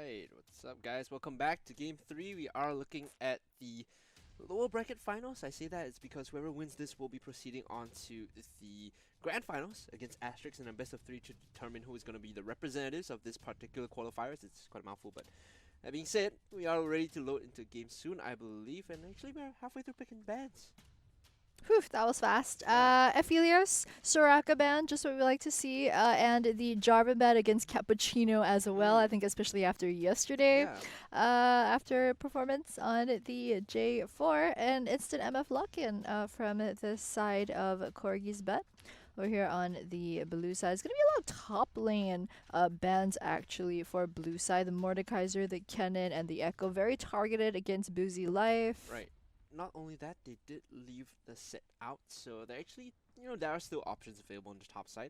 Alright, what's up guys? Welcome back to game 3. We are looking at the lower bracket finals. I say that it's because whoever wins this will be proceeding on to the grand finals against Asterix in a best of 3 to determine who is going to be the representatives of this particular qualifiers. It's quite a mouthful, but that being said, we are ready to load into game soon, I believe, and actually we're halfway through picking bands. Whew, that was fast. Ephelios, Soraka band, just what we like to see, and the Jarvan band against Cappuccino as well. I think especially after yesterday, after performance on the J4, and instant MF lock-in from the side of Corgi's bet. Over here on the blue side, it's going to be a lot of top lane bans actually for blue side. The Mordekaiser, the Kennen, and the Echo, very targeted against Boozy Life. Right. Not only that, they did leave the set out, so there actually, there are still options available on the top side.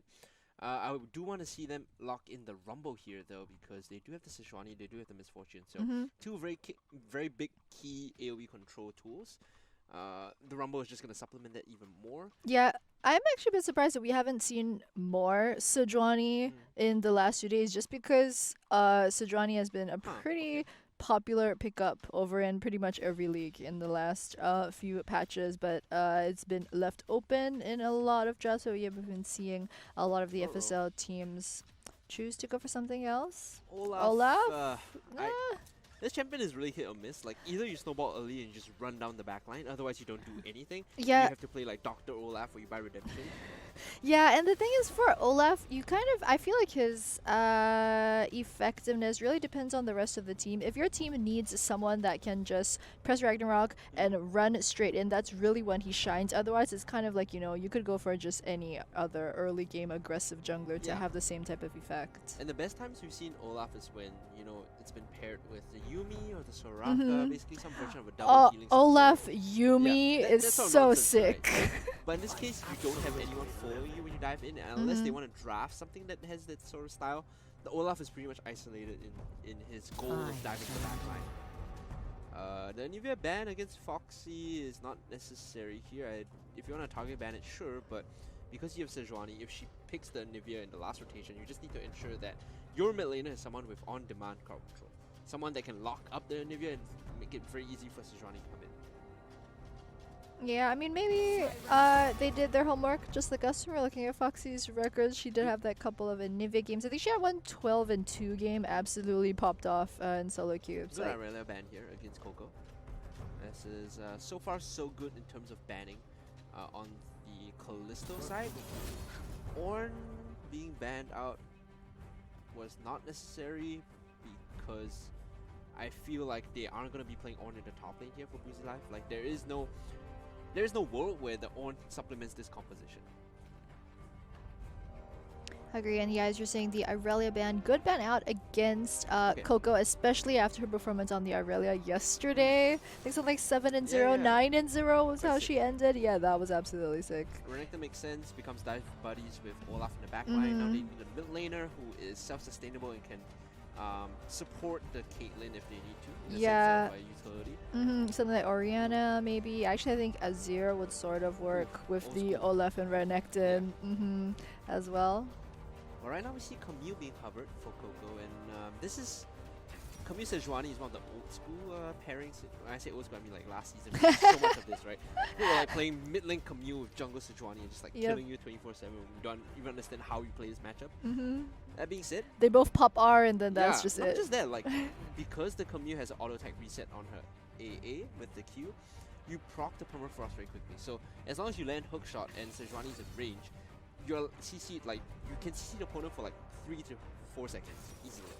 I do want to see them lock in the Rumble here, though, because they do have the Sejuani, they do have the Misfortune, so two very big key AoE control tools. The Rumble is just going to supplement that even more. Yeah, I'm actually a bit surprised that we haven't seen more Sejuani in the last 2 days, just because Sejuani has been a pretty popular pickup over in pretty much every league in the last few patches, but it's been left open in a lot of drafts, so we have been seeing a lot of the FSL teams choose to go for something else. Olaf? This champion is really hit or miss. Like, either you snowball early and just run down the backline, otherwise you don't do anything. Yeah. You have to play like Dr. Olaf or you buy Redemption. Yeah, and the thing is, for Olaf, I feel like his effectiveness really depends on the rest of the team. If your team needs someone that can just press Ragnarok and run straight in, that's really when he shines. Otherwise, it's kind of like, you could go for just any other early game aggressive jungler to have the same type of effect. And the best times we've seen Olaf is when, it's been paired with the Yumi or the Soraka, basically some version of a double healing support. Olaf Yumi is so sick. Right? But in this case, you don't have anyone following you when you dive in, and unless they want to draft something that has that sort of style, the Olaf is pretty much isolated in his goal of diving to the backline. The Nivea ban against Foxy is not necessary here. If you want to target ban it, sure, but because you have Sejuani, if she picks the Nivea in the last rotation, you just need to ensure that your mid laner is someone with on-demand crowd control. Someone that can lock up the Nivea and make it very easy for Sejuani to come in. Yeah, I mean, maybe they did their homework, just like us. We're looking at Foxy's records. She did have that couple of Nivea games. I think she had one 12-2 game, absolutely popped off in solo queues. Good Aurelia ban here against Coco. This is so far so good in terms of banning on the Callisto side. Ornn being banned out was not necessary because I feel like they aren't going to be playing Ornn in the top lane here for Boozy Life. Like, there is no world where the Ornn supplements this composition. Agree, and yeah, as you're saying, the Aurelia ban, good ban out against Coco, especially after her performance on the Aurelia yesterday. I think something like 7-0, 9-0 was how she ended. Yeah, that was absolutely sick. Renekton makes sense, becomes dive buddies with Olaf in the backline. Now they need a mid laner who is self-sustainable and can support the Caitlyn if they need to. In the sense of, utility. Something like Orianna, maybe. Actually, I think Azir would sort of work with the Olaf and Renekton as well. Well, right now we see Camille being covered for Coco, and this is Camille Sejuani is one of the old school pairings. When I say old school, I mean like last season. We so much of this, right? We were like playing mid lane Camille with jungle Sejuani and just like killing you 24/7. We don't even understand how you play this matchup. That being said, they both pop R, and then that's just it. Not just that, like because the Camille has an auto attack reset on her AA with the Q, you proc the permafrost very quickly. So as long as you land hook shot and Sejuani is in range, you'll CC like you can CC the opponent for like 3 to 4 seconds easily.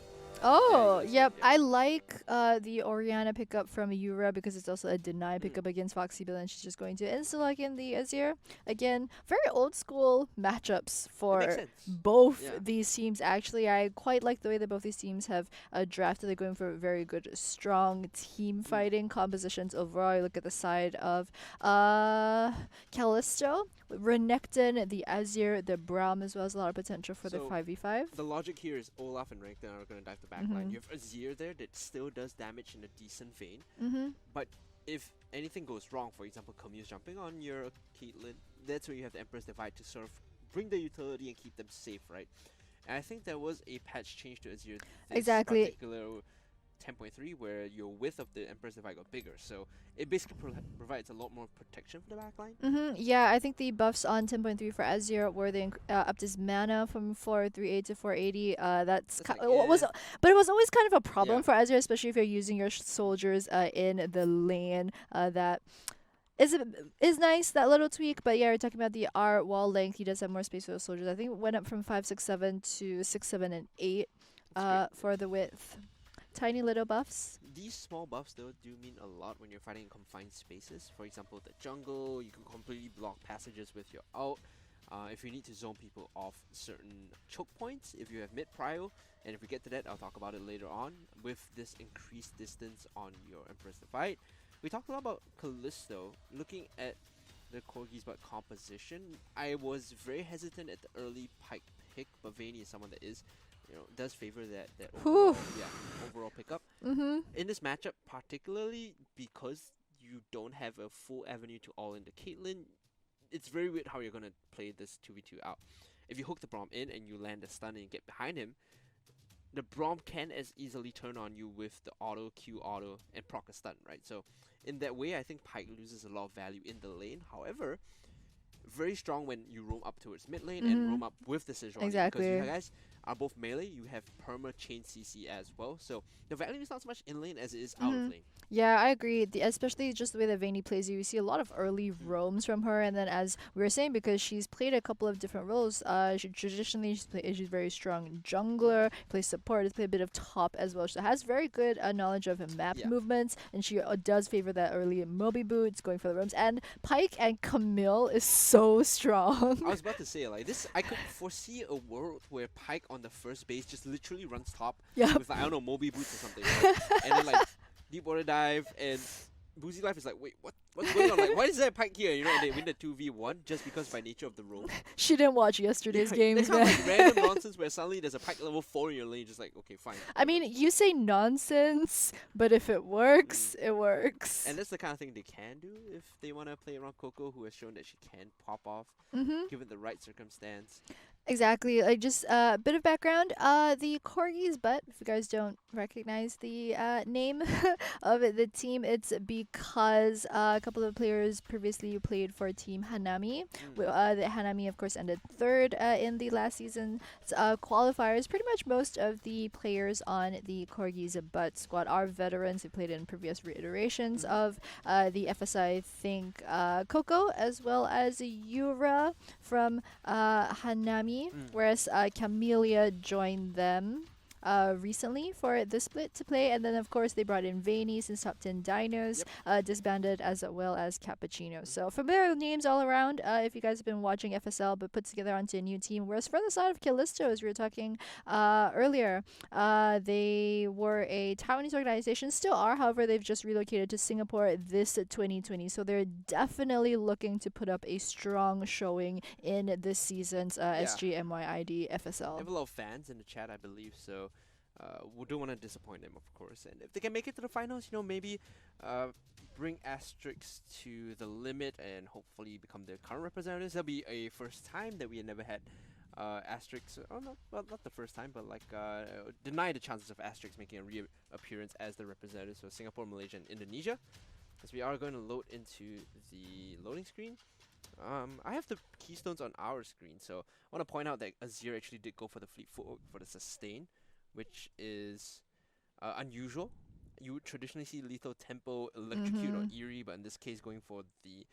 Oh, yep. I like the Orianna pickup from Yura because it's also a deny pickup against Foxy, but then she's just going to insta-lock in the Azir. Again, very old school matchups for both these teams. Actually, I quite like the way that both these teams have drafted. They're going for very good, strong team fighting compositions overall. You look at the side of Callisto, Renekton, the Azir, the Braum, as well as a lot of potential for the 5v5. The logic here is Olaf and Renekton are going to dive the backline. You have Azir there that still does damage in a decent vein. But if anything goes wrong, for example, Camille's jumping on your Caitlyn, that's where you have the Emperor's Divide to sort of bring the utility and keep them safe, right? And I think there was a patch change to Azir this particular 10.3, where your width of the Emperor's Divide got bigger. So it basically provides a lot more protection for the backline. Yeah, I think the buffs on 10.3 for Azir were the upped his mana from 438 to 480. That's Like, what was, but it was always kind of a problem Yeah. for Azir, especially if you're using your soldiers in the lane. That is nice, that little tweak. But yeah, we're talking about the R wall length. He does have more space for those soldiers. I think it went up from 5, 6, 7 to 6, 7, and 8 for the width. Tiny little buffs. These small buffs though do mean a lot when you're fighting in confined spaces. For example, the jungle, you can completely block passages with your ult. If you need to zone people off certain choke points, if you have mid prio, and if we get to that, I'll talk about it later on, with this increased distance on your Empress Divide. We talked a lot about Callisto. Looking at the Corgi's but composition, I was very hesitant at the early Pyke pick, but Vayne is someone that is, does favor that overall pickup. In this matchup, particularly because you don't have a full avenue to all in the Caitlyn, it's very weird how you're gonna play this 2v2 out. If you hook the Braum in and you land a stun and get behind him, the Braum can as easily turn on you with the auto, Q auto, and proc a stun, right? So in that way, I think Pyke loses a lot of value in the lane. However, very strong when you roam up towards mid lane and roam up with the Sejuani. Exactly. Because you guys are both melee, you have perma chain CC as well. So the value is not so much in lane as it is out of lane. Yeah, I agree. Especially just the way that Vayne plays you see a lot of early roams from her, and then as we were saying, because she's played a couple of different roles. Traditionally, she's very strong jungler, plays support, has played a bit of top as well. She has very good knowledge of map movements, and she does favor that early Moby boots, going for the roams. And Pyke and Camille is so strong. I was about to say, like this, I could foresee a world where Pyke on the first base just literally runs top with, like, I don't know, Moby boots or something, right? And then like deep water dive, and Boozy Life is like, wait, what's going on? Like, why is there a Pyke here? And they win the 2v1 just because by nature of the roam. She didn't watch yesterday's games, man. Like random nonsense where suddenly there's a Pyke level 4 in your lane, just like, okay, fine. I mean, you say nonsense, but if it works, it works. And that's the kind of thing they can do if they want to play around Coco, who has shown that she can pop off given the right circumstance. Exactly. Like, just a bit of background. The Corgi's butt, if you guys don't recognize the name of the team, it's because a couple of players previously played for Team Hanami. The Hanami, of course, ended third in the last season's qualifiers. Pretty much most of the players on the Corgi's butt squad are veterans who played in previous reiterations of the FSL. I think Coco, as well as Yura from Hanami. Whereas Camellia joined them recently for the split to play, and then of course they brought in Vayne since top 10 Dinos, disbanded, as well as Cappuccino. So familiar names all around if you guys have been watching FSL, but put together onto a new team. Whereas for the side of Callisto, as we were talking earlier, they were a Taiwanese organization, still are, however they've just relocated to Singapore this 2020, so they're definitely looking to put up a strong showing in this season's SGMYID FSL. They have a lot of fans in the chat, I believe, so we don't want to disappoint them, of course. And if they can make it to the finals, maybe bring Asterix to the limit and hopefully become their current representatives. That'll be a first time that we had never had Asterix. Oh no, well, not the first time, but like deny the chances of Asterix making a reappearance as the representatives of Singapore, Malaysia, and Indonesia. As we are going to load into the loading screen. I have the keystones on our screen, so I want to point out that Azir actually did go for the fleet footwork for the sustain, which is unusual. You would traditionally see lethal tempo, electrocute, or eerie, but in this case going for the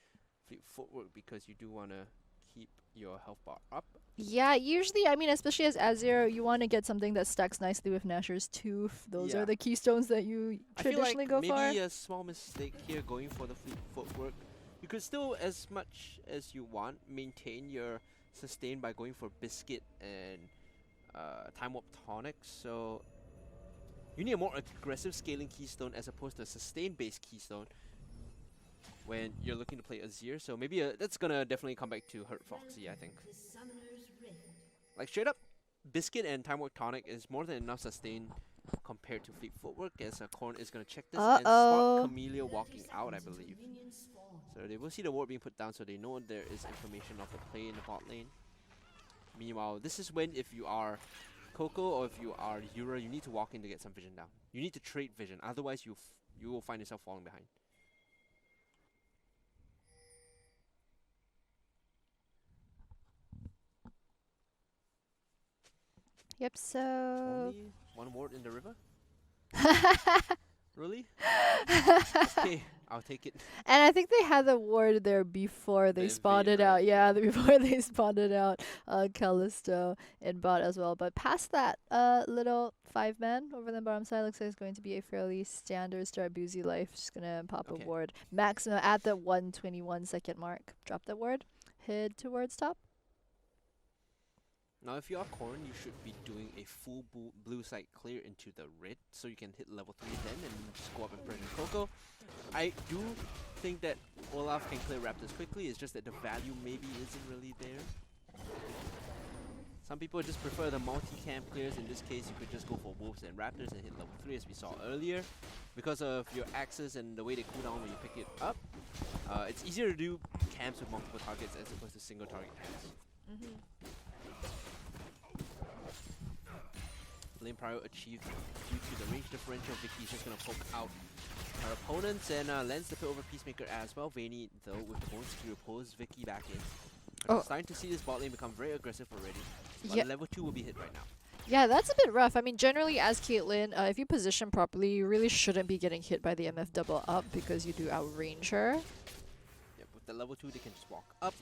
fleet footwork because you do want to keep your health bar up. Yeah, usually, I mean, especially as Azir, you want to get something that stacks nicely with Nashor's Tooth. Those are the keystones that you traditionally go for. Maybe a small mistake here going for the fleet footwork. You could still, as much as you want, maintain your sustain by going for Biscuit and Time Warp Tonic. So you need a more aggressive scaling keystone as opposed to a sustain-based keystone when you're looking to play Azir. So maybe that's gonna definitely come back to hurt Foxy, I think. Like straight up, Biscuit and Time Warp Tonic is more than enough sustain compared to Fleet Footwork, as Korn is gonna check this and spot Camellia walking out, I believe. So they will see the ward being put down, so they know there is information of the play in the bot lane. Meanwhile, this is when, if you are Coco, or if you are Yura, you need to walk in to get some vision down. You need to trade vision, otherwise you will find yourself falling behind. Yep, so... Only one ward in the river? Really? Okay, I'll take it. And I think they had the ward there before they spotted out. Yeah, before they spotted out Callisto in bot as well. But past that, little 5-man over the bottom side looks like it's going to be a fairly standard start. Boozy Life just gonna pop a ward. Maximum at the 121 second mark. Drop the ward. Head towards top. Now, if you are Corn, you should be doing a full blue side clear into the red, so you can hit level 3 then and just go up and pressure Coco. I do think that Olaf can clear Raptors quickly, it's just that the value maybe isn't really there. Some people just prefer the multi-camp clears. In this case, you could just go for Wolves and Raptors and hit level 3 as we saw earlier. Because of your axes and the way they cool down when you pick it up, it's easier to do camps with multiple targets as opposed to single target camps. Lane Prio achieved due to the range differential. Vicky's just going to poke out her opponents and lands the pit over Peacemaker as well. Vayne, though, with the bonus to pulls Vicky back in. We're starting to see this bot lane become very aggressive already. But level 2 will be hit right now. Yeah, that's a bit rough. I mean, generally as Caitlyn, if you position properly, you really shouldn't be getting hit by the MF double up because you do outrange her. Yep, with the level 2, they can just walk up.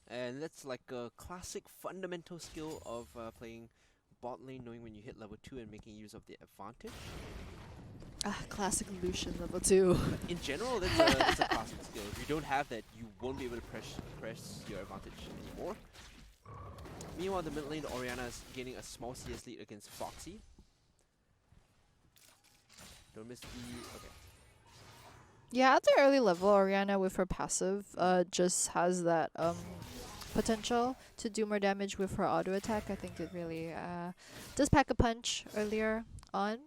And that's like a classic fundamental skill of playing bot lane, knowing when you hit level 2 and making use of the advantage. Classic Lucian level 2. In general, that's a classic skill. If you don't have that, you won't be able to press your advantage anymore. Meanwhile, the mid lane, Orianna is gaining a small CS lead against Foxy. Don't miss the... okay. Yeah, at the early level, Orianna with her passive just has that potential to do more damage with her auto attack. I think it really does pack a punch earlier on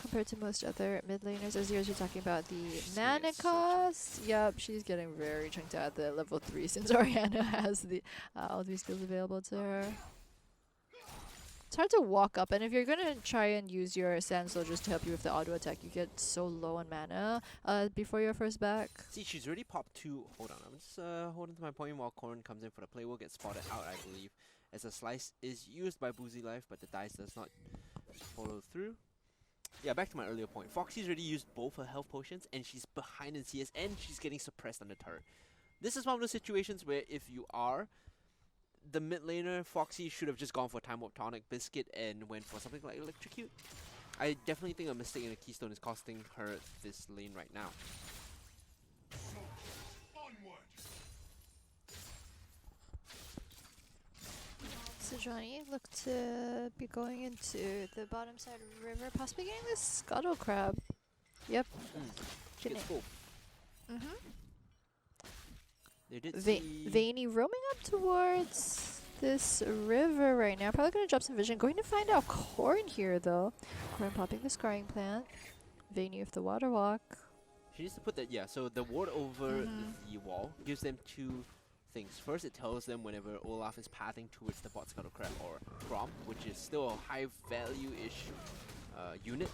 compared to most other mid laners. As you're talking about the mana cost, yep, she's getting very chunked out at the level 3 since Orianna has the all these skills available to her. It's hard to walk up, and if you're gonna try and use your Sand Soldiers to help you with the auto attack, you get so low on mana before your first back. See, she's already popped 2. Hold on, I'm just holding to my point while Corn comes in for the play. Will get spotted out, I believe, as a slice is used by Boozy Life, but the dice does not follow through. Yeah, back to my earlier point. Foxy's already used both her health potions, and she's behind in CS, and she's getting suppressed on the turret. This is one of those situations where if you are the mid laner, Foxy should have just gone for Time Warp Tonic Biscuit and went for something like Electrocute. I definitely think a mistake in the Keystone is costing her this lane right now. So Johnny looked to be going into the bottom side river, possibly getting this Scuttle Crab. Yep. She gets full. They did Vayne roaming up towards this river right now. Probably going to drop some vision. Going to find out Corn here, though. Corn popping the Scarring Plant. Vayne with the Water Walk. She needs to put that, yeah, so the ward over the wall gives them 2 things. First, it tells them whenever Olaf is pathing towards the bot Scuttle Crab or Crom, which is still a high value-ish unit.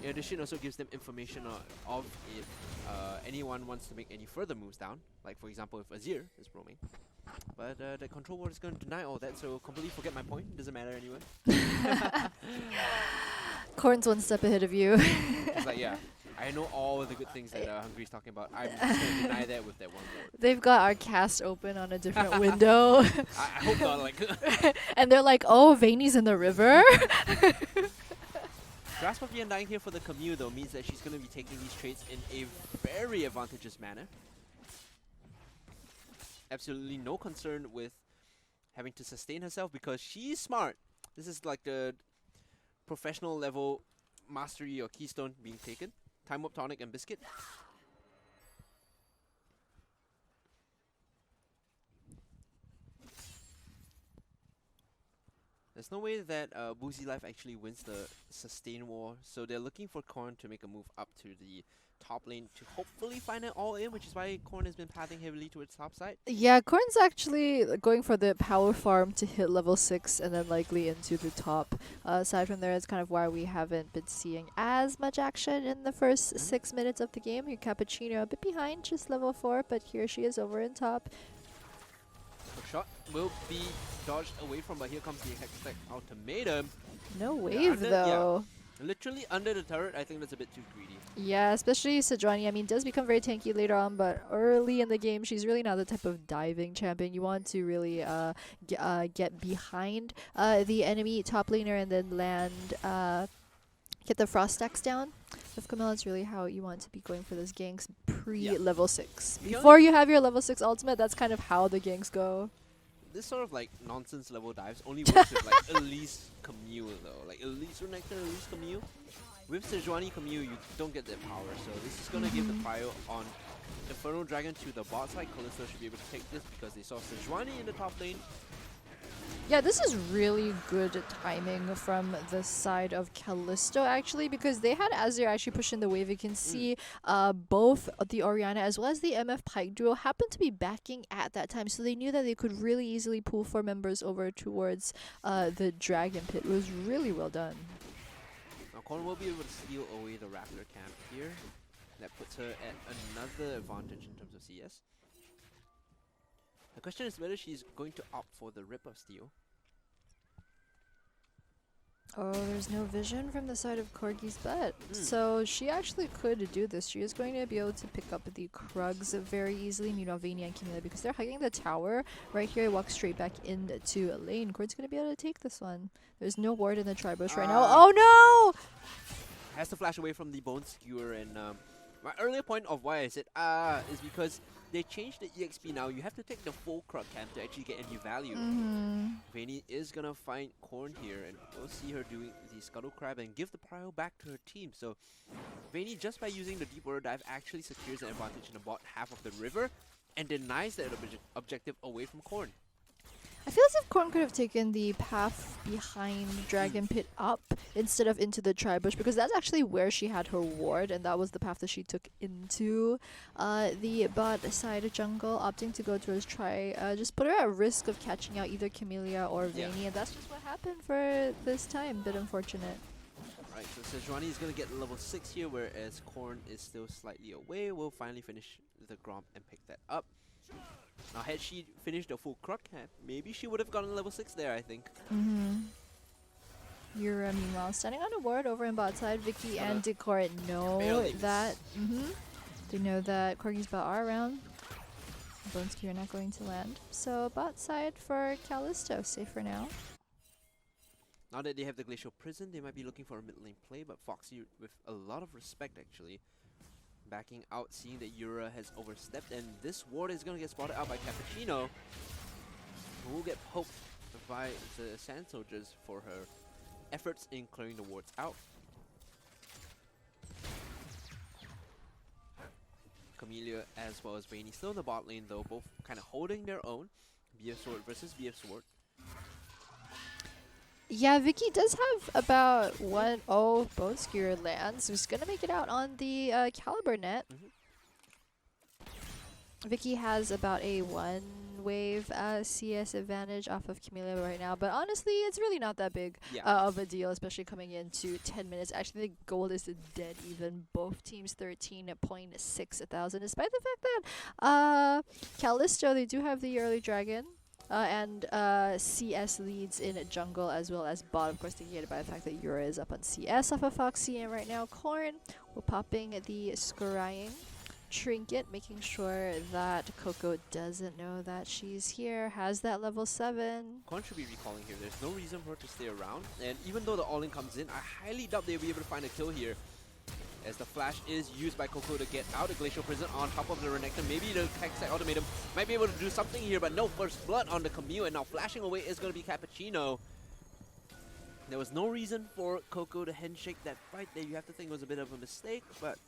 In addition, also gives them information of if anyone wants to make any further moves down, like for example if Azir is roaming. But the control ward is going to deny all that, so completely forget my point. Doesn't matter anyway. Corn's one step ahead of you. It's like, yeah, I know all the good things that Hungry's talking about. I'm just going to deny that with that one word. They've got our cast open on a different window. I hope not, like... and they're like, oh, Vayne's in the river? Grasp of the Undying here for the Camille, though, means that she's going to be taking these trades in a very advantageous manner. Absolutely no concern with having to sustain herself because she's smart. This is like the professional level mastery or keystone being taken. Time Warp Tonic and Biscuit. There's no way that Boozy Life actually wins the sustain war, so they're looking for Korn to make a move up to the top lane to hopefully find it all in, which is why Korn has been pathing heavily towards top side. Yeah, Korn's actually going for the power farm to hit level 6 and then likely into the top. Aside from there, it's kind of why we haven't been seeing as much action in the first 6 minutes of the game. Your Cappuccino a bit behind, just level 4, but here she is over in top. The shot will be dodged away from, but here comes the Hextech ultimatum. No wave though. Yeah, literally under the turret. I think that's a bit too greedy. Yeah, especially Sejuani. I mean, does become very tanky later on, but early in the game, she's really not the type of diving champion. You want to really get behind the enemy top laner and then land, get the frost stacks down. With Camilla, it's really how you want to be going for those ganks pre-level 6. Before you have your level 6 ultimate, that's kind of how the ganks go. This sort of like nonsense level dives only works with like Elise Camille though. Like Elise Renekton, Elise Camille. With Sejuani Camille, you don't get that power, so this is gonna give the prio on Inferno Dragon to the bot side. Callisto should be able to take this because they saw Sejuani in the top lane. Yeah, this is really good timing from the side of Callisto, actually, because they had Azir actually push in the wave. You can see both the Orianna as well as the MSPID duo happened to be backing at that time, so they knew that they could really easily pull 4 members over towards the Dragon Pit. It was really well done. Now Korn will be able to steal away the Raptor camp here. That puts her at another advantage in terms of CS. The question is whether she's going to opt for the Rip of Steel. Oh, there's no vision from the side of Corgi's butt. So she actually could do this. She is going to be able to pick up the Krugs very easily. Meanwhile, Vayne and Camilla, because they're hugging the tower right here, walk straight back into a lane. Corg's going to be able to take this one. There's no ward in the Tribush right now. Oh no! Has to flash away from the Bone Skewer, and my earlier point of why I said is because they changed the EXP now. You have to take the full Krug camp to actually get any value. Vayne is gonna find Korn here, and we'll see her doing the Scuttle Crab and give the prio back to her team. So Vayne, just by using the Deep Water Dive, actually secures an advantage in the bot half of the river and denies that objective away from Korn. I feel as if Korn could have taken the path behind Dragon Pit up instead of into the Tribush, because that's actually where she had her ward, and that was the path that she took into the bot side jungle, opting to go towards just put her at risk of catching out either Camellia or Vayne, and that's just what happened for this time. Bit unfortunate. Right, so Sejuani is going to get level 6 here, whereas Korn is still slightly away. We'll finally finish the Gromp and pick that up. Now, had she finished the full Krug camp, maybe she would have gotten level 6 there, I think. Yura, meanwhile, standing on a ward over in bot side. Vicky and Decor know that. They know that Corgi's bot are around. Bonesky are not going to land. So, bot side for Callisto, safe for now. Now that they have the Glacial Prison, they might be looking for a mid lane play, but Foxy, with a lot of respect actually, backing out, seeing that Yura has overstepped, and this ward is going to get spotted out by Cappuccino, who will get poked by the Sand Soldiers for her efforts in clearing the wards out. Camellia as well as Vayne still in the bot lane though, both kind of holding their own. BF Sword versus BF Sword. Yeah, Vicky does have about Bone Skewer lands, who's gonna make it out on the Caliber net. Vicky has about a 1 wave CS advantage off of Camellia right now, but honestly, it's really not that big of a deal, especially coming into 10 minutes. Actually, the gold is dead even. Both teams 13.6 thousand, despite the fact that Callisto, they do have the early dragon. And CS leads in jungle as well as bot. Of course, negated by the fact that Yura is up on CS off of Foxy. And right now, Korn will popping the scrying trinket, making sure that Coco doesn't know that she's here, has that level 7. Korn should be recalling here. There's no reason for her to stay around. And even though the all-in comes in, I highly doubt they'll be able to find a kill here, as the flash is used by Coco to get out of Glacial Prison on top of the Renekton. Maybe the Hextech Ultimatum might be able to do something here, but no, first blood on the Camille, and now flashing away is going to be Cappuccino. There was no reason for Coco to handshake that fight there. You have to think it was a bit of a mistake, but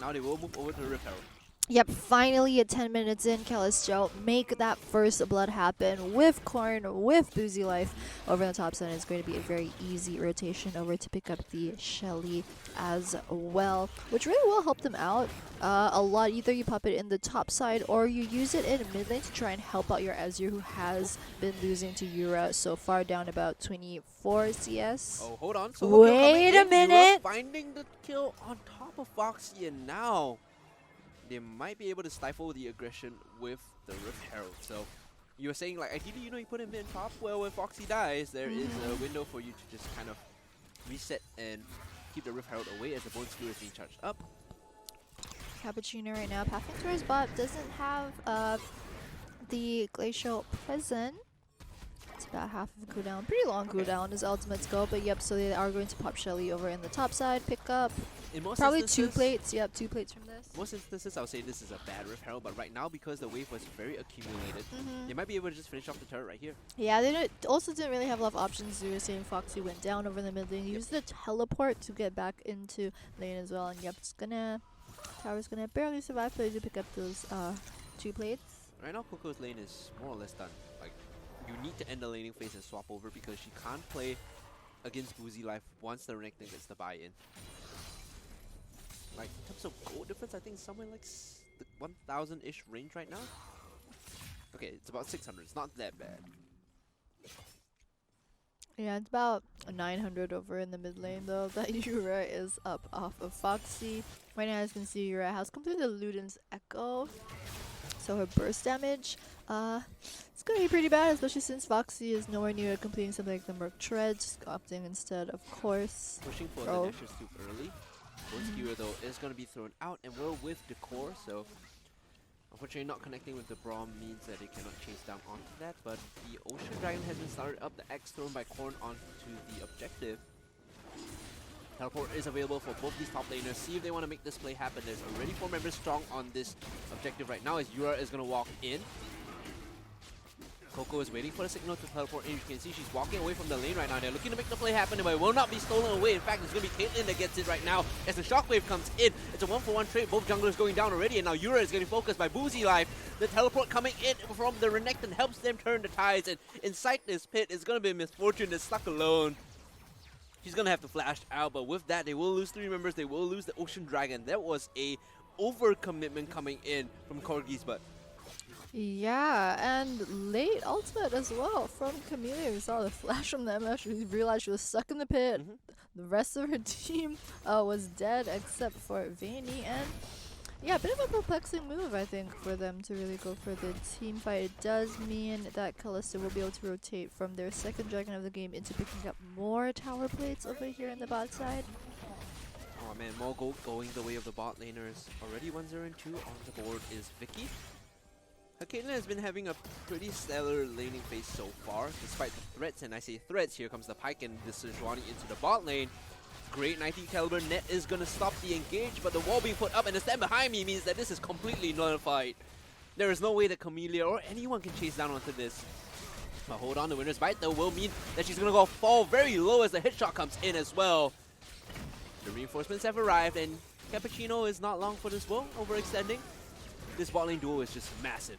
now they will move over to the Rift Herald. Yep, finally at 10 minutes in, CALLISTO make that first blood happen with Corn, with Boozy Life over the top side. It's going to be a very easy rotation over to pick up the Shelly as well, which really will help them out a lot. Either you pop it in the top side or you use it in mid lane to try and help out your Azure, who has been losing to Yura so far, down about 24 CS. Oh, hold on. Solo kill coming Wait a in. minute! Yura finding the kill on top of Foxy, and now they might be able to stifle the aggression with the Rift Herald. So you were saying, like, ideally, you know, you put him in top. Well, when Foxy dies, there is a window for you to just kind of reset and keep the Rift Herald away as the Bone Skewer is being charged up. Cappuccino right now, pathing towards bot, doesn't have the Glacial present. It's about half of a cooldown. Pretty long cooldown as ultimates go, but yep, so they are going to pop Shelly over in the top side, pick up In most probably instances, 2 plates. Yep, 2 plates from this. most instances, I would say this is a bad Rift Herald, but right now, because the wave was very accumulated, they might be able to just finish off the turret right here. Yeah, they also didn't really have a lot of options. You were saying Foxy went down over the mid lane, used the teleport to get back into lane as well, and yep, Tower's gonna barely survive, but they do pick up those 2 plates. Right now, Coco's lane is more or less done. Like, you need to end the laning phase and swap over because she can't play against Boozy Life once the Renekton gets the buy-in. Like, in terms of gold difference, I think it's somewhere like the 1,000-ish range right now. Okay, it's about 600. It's not that bad. Yeah, it's about 900 over in the mid lane though. That Yura is up off of Foxy. Right now, as you can see, Yura has completed Luden's Echo. So her burst damage, it's gonna be pretty bad, especially since Foxy is nowhere near completing something like the Merc Tread, just opting instead, of course. Pushing for the dashes too early. Bone Skewer, though, is going to be thrown out, and we're with Decor, so unfortunately not connecting with the Braum means that it cannot chase down onto that, but the Ocean Dragon has been started up, the X thrown by Korn onto the objective. Teleport is available for both these top laners. See if they want to make this play happen. There's already 4 members strong on this objective right now as Yura is going to walk in. Coco is waiting for the signal to teleport in. You can see she's walking away from the lane right now. They're looking to make the play happen, but it will not be stolen away. In fact, it's going to be Caitlyn that gets it right now as the shockwave comes in. It's a 1-for-1 trade. Both junglers going down already, and now Yura is getting focused by Boozy Life. The teleport coming in from the Renekton helps them turn the tides, and inside this pit is going to be Misfortune that's stuck alone. She's going to have to flash out, but with that, they will lose 3 members. They will lose the Ocean Dragon. That was a overcommitment coming in from Corgi's butt. Yeah, and late ultimate as well from Camellia. We saw the flash from them. Actually realized she was stuck in the pit. The rest of her team was dead except for Vayne, and yeah, a bit of a perplexing move, I think, for them to really go for the team fight. It does mean that CALLISTO will be able to rotate from their second dragon of the game into picking up more tower plates over here in the bot side. Oh man, more gold going the way of the bot laners. Already 1-0 and 2 on the board is Vicky. Caitlyn has been having a pretty stellar laning phase so far, despite the threats, and I say threats, here comes the Pike and the Sejuani into the bot lane. Great 90 caliber net is going to stop the engage, but the wall being put up and the stand behind me means that this is completely nullified. There is no way that Camellia or anyone can chase down onto this. But hold on, the winner's bite though will mean that she's going to go fall very low as the headshot comes in as well. The reinforcements have arrived, and Cappuccino is not long for this wall, overextending. This bot lane duo is just massive.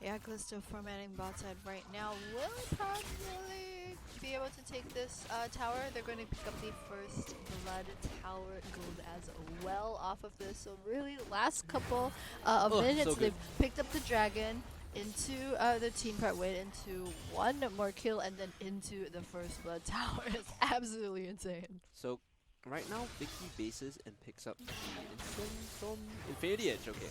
Yeah, CALLISTO formatting bot side right now will probably be able to take this tower. They're going to pick up the first blood tower gold as well off of this. So really, last couple of minutes, so they've picked up the dragon into the team part, went into 1 more kill, and then into the first blood tower. It's absolutely insane. So right now, Vicky bases and picks up the instant from Infinity Edge, okay.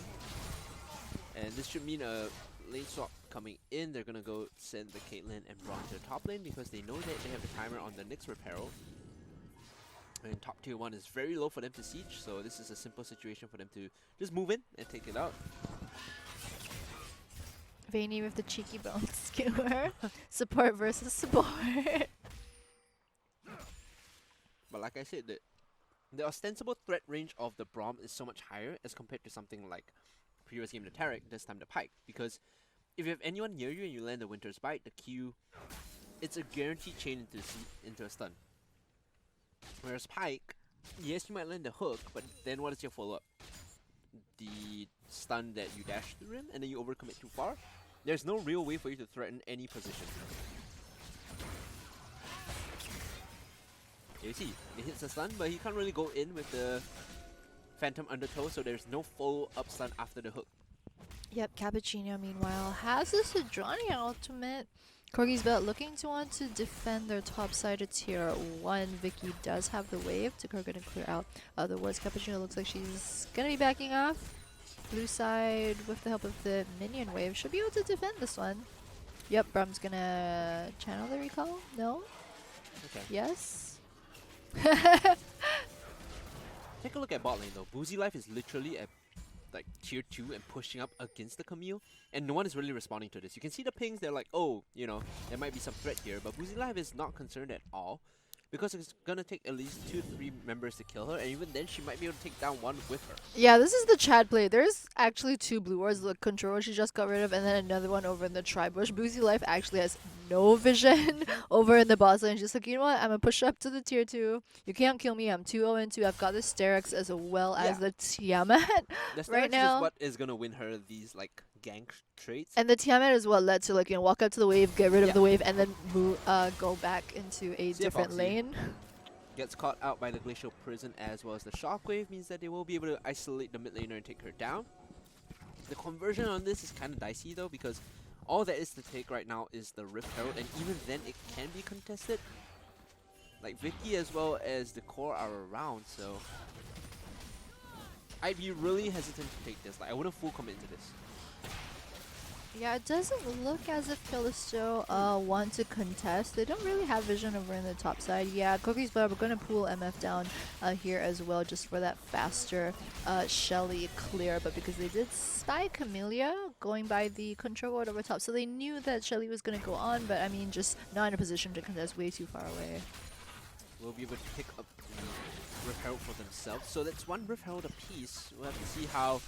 And this should mean a lane swap coming in. They're gonna go send the Caitlyn and Braum to the top lane because they know that they have the timer on the next Reparo. And top tier 1 is very low for them to siege, so this is a simple situation for them to just move in and take it out. Vayne with the cheeky bone skewer. Support versus support. But like I said, the ostensible threat range of the Braum is so much higher as compared to something like previous game the Tarek, this time the Pike. Because if you have anyone near you and you land the Winter's Bite, the Q, it's a guaranteed chain into a stun. Whereas Pike, Yes, you might land the hook, but then what is your follow-up? The stun that you dash through him, and then you overcommit too far? There's no real way for you to threaten any position. You see, it hits the stun, but he can't really go in with the Phantom Undertow, so there's no follow-up stun after the hook. Yep, Cappuccino meanwhile has this Sejuani ultimate. Corgi's Belt looking to want to defend their top side of tier 1. Vicky does have the wave to Kurgan and clear out the wards. Cappuccino looks like she's gonna be backing off. Blue side, with the help of the minion wave, should be able to defend this one. Yep, Brum's gonna channel the recall. No? Okay. Yes? Take a look at bot lane though. Boozy Life is literally at like tier 2 and pushing up against the Camille, and no one is really responding to this. You can see the pings, they're like, oh, you know, there might be some threat here, but Boozy Life is not concerned at all, because it's gonna take at least 2-3 members to kill her, and even then she might be able to take down one with her. Yeah, this is the Chad play. There's actually 2 blue wards, the control she just got rid of, and then another one over in the tri-bush. Boozy Life actually has no vision over in the boss lane. She's like, you know what, I'm gonna push up to the tier 2. You can't kill me, I'm 2-0-2. I've got the Sterex as well as the Tiamat The Sterex right now. is what is gonna win her these like gank traits. And the Tiamat is what led to, like, you know, walk up to the wave, get rid of the wave, and then move, go back into a different lane. Gets caught out by the Glacial Prison as well as the Shockwave, means that they will be able to isolate the mid laner and take her down. The conversion on this is kind of dicey though, because all there is to take right now is the Rift Herald, and even then it can be contested. Like Vicky as well as the core are around, so I'd be really hesitant to take this. Like, I wouldn't full commit into this. Yeah, it doesn't look as if Callisto want to contest. They don't really have vision over in the top side. Yeah, Cookies, but we're going to pull MF down here as well, just for that faster Shelly clear. But because they did spy Camellia going by the control ward over top, so they knew that Shelly was going to go on, but I mean, just not in a position to contest, way too far away. Will be able to pick up the Rift Herald for themselves. So that's one Rift Herald apiece. We'll have to see how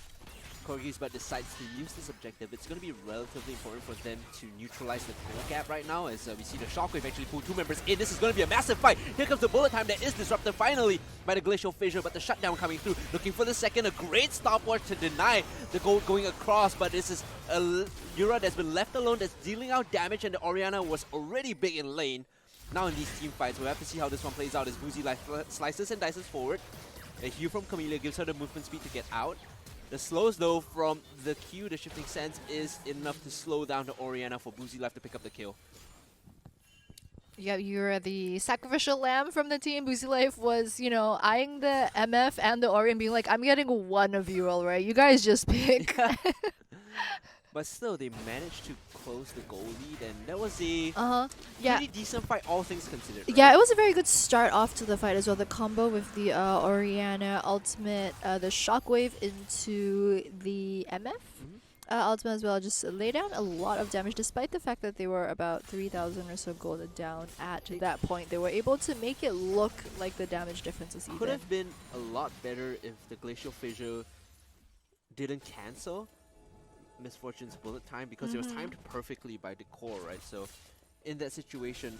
Corgi's but decides to use this objective. It's going to be relatively important for them to neutralize the goal gap right now, as we see the Shockwave actually pull 2 members in. This is going to be a massive fight. Here comes the bullet time that is disrupted finally by the Glacial Fissure, but the shutdown coming through. Looking for the second, a great stopwatch to deny the gold going across, but this is a Yura that's been left alone, that's dealing out damage, and the Orianna was already big in lane. Now in these team fights, we'll have to see how this one plays out as Boozy Life slices and dices forward. A heal from Camellia gives her the movement speed to get out. The slows though from the Q, the Shifting Sands, is enough to slow down the Orianna for Boozy Life to pick up the kill. Yeah, you're the sacrificial lamb from the team. Boozy Life was, you know, eyeing the MF and the Ori and being like, I'm getting one of you, alright? You guys just pick. Yeah. But still, they managed to close the goal lead, and that was a pretty decent fight, all things considered. Right? Yeah, it was a very good start off to the fight as well. The combo with the Orianna ultimate, the Shockwave into the MF ultimate as well, just lay down a lot of damage, despite the fact that they were about 3,000 or so gold down at that point. They were able to make it look like the damage difference is even. Could have been a lot better if the Glacial Fissure didn't cancel Miss Fortune's bullet time, because it was timed perfectly by the core, right? So in that situation,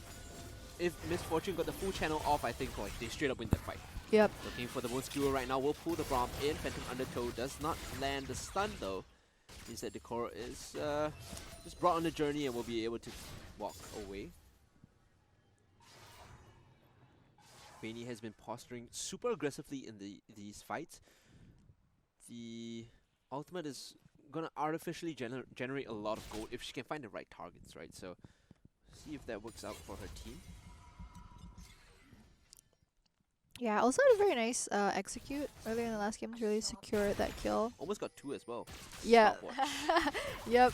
if Miss Fortune got the full channel off, I think like they straight up win that fight. Yep. Looking for the Bone Skewer right now. We'll pull the Braum in. Phantom Undertow does not land the stun though. Means that the core is just brought on the journey and will be able to walk away. Bainey has been posturing super aggressively in these fights. The ultimate is gonna artificially generate a lot of gold if she can find the right targets, right? So see if that works out for her team. Yeah, also had a very nice execute earlier in the last game to really secure that kill. Almost got 2 as well. Yeah. Yep.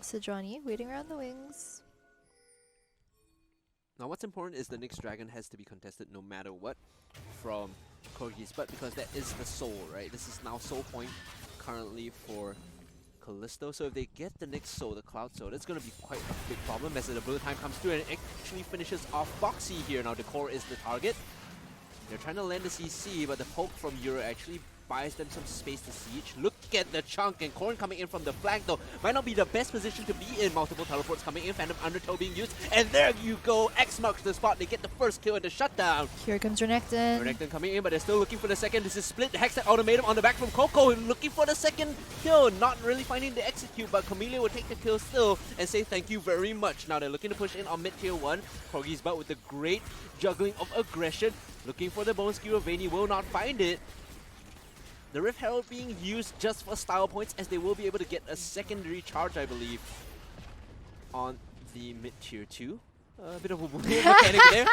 Sejuani waiting around the wings. Now what's important is the next dragon has to be contested no matter what from Corgi's, but because that is the soul, right? This is now soul point currently for Callisto. So if they get the next soul, the Cloud Soul, that's going to be quite a big problem as the bullet time comes through and it actually finishes off Boxy here. Now the core is the target. They're trying to land the CC, but the poke from Yura actually buys them some space to siege. Look at the chunk, and Corn coming in from the flank though. Might not be the best position to be in. Multiple teleports coming in, Phantom Undertow being used, and there you go. X marks the spot. They get the first kill in the shutdown. Here comes Renekton. Renekton coming in, but they're still looking for the second. This is split. Hextech Ultimatum on the back from Coco, looking for the second kill. Not really finding the execute, but Camellia will take the kill still and say thank you very much. Now they're looking to push in on mid tier 1. Corgi's butt with the great juggling of aggression. Looking for the Bone Skewer. Vayne will not find it. The Rift Herald being used just for style points, as they will be able to get a secondary charge, I believe, on the mid tier 2. A bit of a mechanic there.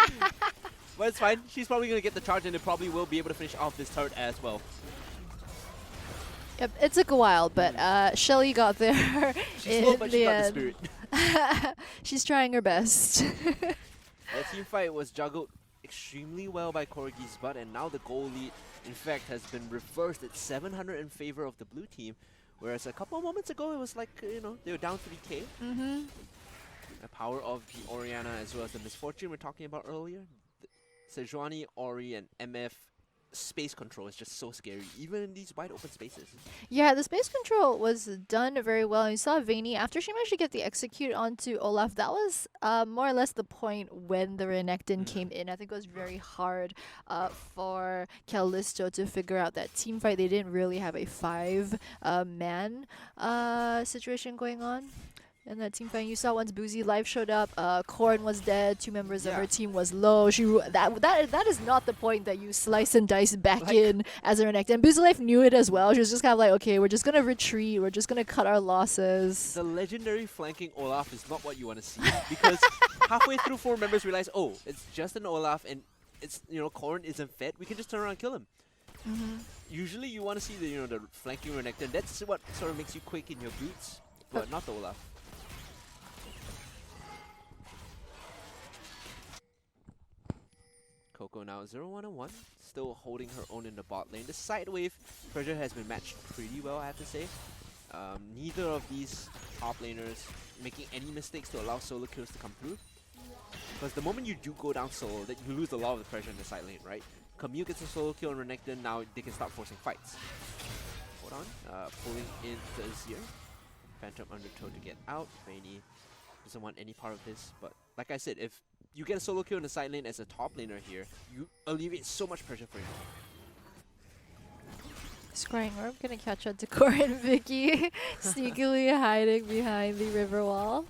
But it's fine. She's probably going to get the charge, and they probably will be able to finish off this turret as well. Yep, it took a while, but Shelly got there. She's slow, but she got the spirit. She's trying her best. The team fight was juggled extremely well by Corgi's butt, and now the goal lead, in fact, has been reversed. It's 700 in favor of the blue team, whereas a couple of moments ago it was like, you know, they were down 3k. The power of the Orianna as well as the Misfortune we're talking about earlier. Sejuani, Ori, and MF space control is just so scary, even in these wide open spaces. Yeah, the space control was done very well. You saw Vayne, after she managed to get the execute onto Olaf, that was more or less the point when the Renekton came in. I think it was very hard for Callisto to figure out that team fight. They didn't really have a 5-man situation going on. And that team fight, you saw once Boozy Live showed up, Corn was dead, 2 members of her team was low. That is not the point that you slice and dice back in as a Renekton. And Boozy Live knew it as well. She was just kind of like, okay, we're just going to retreat. We're just going to cut our losses. The legendary flanking Olaf is not what you want to see, because halfway through 4 members realize, oh, it's just an Olaf and it's, you know, Corn isn't fed. We can just turn around and kill him. Usually you want to see the, you know, the flanking Renekton. That's what sort of makes you quick in your boots, but not the Olaf. Coco now 0-1-1, still holding her own in the bot lane. The side wave pressure has been matched pretty well, I have to say. Neither of these top laners making any mistakes to allow solo kills to come through. Because the moment you do go down solo, that you lose a lot of the pressure in the side lane, right? Camille gets a solo kill on Renekton, now they can start forcing fights. Hold on, pulling into Azir. Phantom Undertow to get out. Vayne doesn't want any part of this, but like I said, if you get a solo kill in the side lane as a top laner here, you alleviate so much pressure for you. Scrying Orb gonna catch up to Corey and Vicky, sneakily hiding behind the river wall.